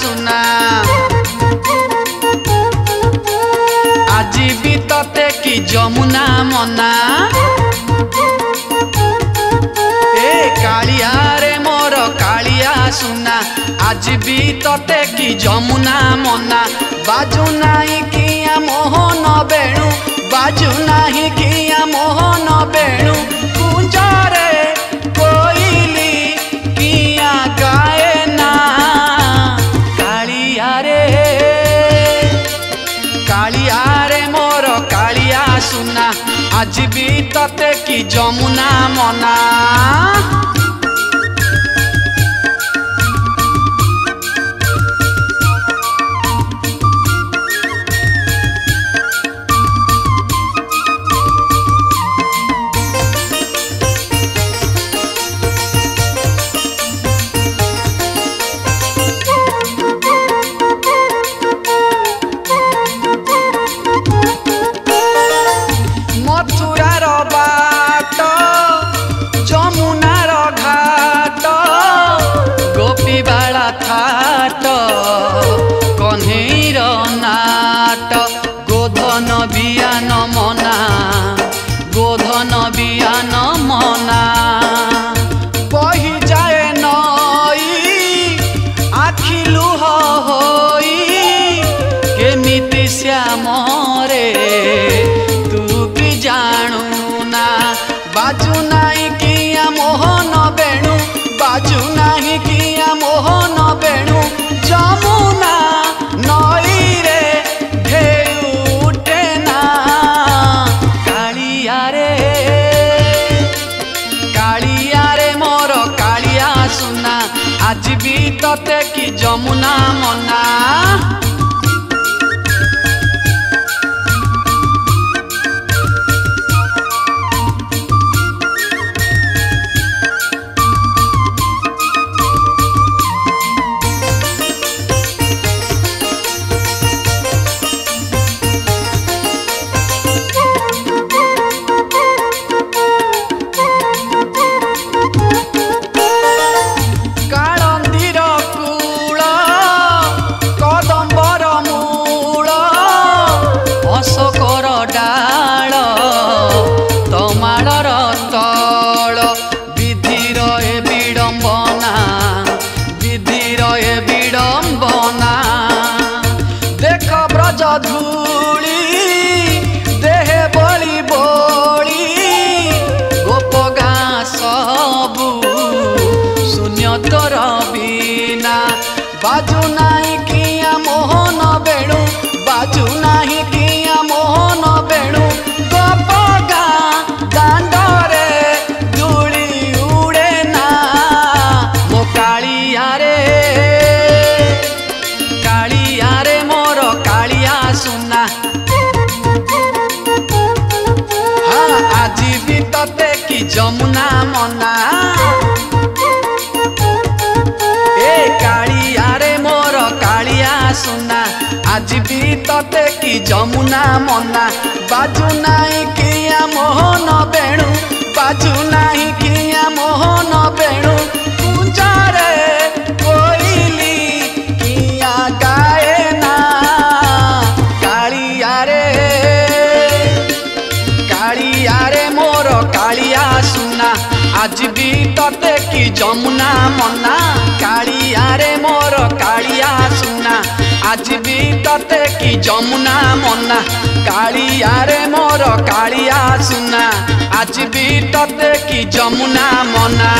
सुना आज भी तते की जमुना मना ए कालिया रे मोर कालिया सुना आज भी तते की जमुना मना बाजू नाही किया मोहन बेणु बाजू नाही किया मोहन बेणु कुंजरे कोइली किया गाए ना कालिया रे मोर कालिया सुना आज भी तते की जमुना मना मथुरार बाट जमुनार घाट गोपी बाला थाट कन्हैर नाट गोधन बियान मना गोधन बियान मना बही जाए नई आखि लुह होई केमिति श्याम रे जानू ना बाजू नाही किया मोहन बेणु बाजू नाही किया मोहन बेणु जमुना नई रे ढेउ उठे ना कालिया रे मोर कालिया सुना आज भी तते की जमुना मना अशोकर डाल तमाड़र तल विधिर ए विडंबना विधिर ए विडंबना देख ब्रज धूली देहे बली बली गोप गाँ सबू शून्य तोर बिना बाजू नाही किया मोहन बेणु बाजू नाही किया मोहन बेणु गोप गाँ दांडरे धूली उड़े ना मो कालिया रे मोर कालिया सुना हाँ आज भी तते की जमुना मना ए कालिया रे मोर कालिया सुना आज भी तते की जमुना मना बाजू नाही किया मोहन बेणु बाजू नाही किया मोहन बेणु कुंजरे कोइली किया गाए ना कालिया रे मोर कालिया सुना आज भी तते की जमुना मना कालिया रे मोर कालिया सुना आज भी तते की जमुना मना कालिया रे मोर कालिया सुना आज भी तते की जमुना मना।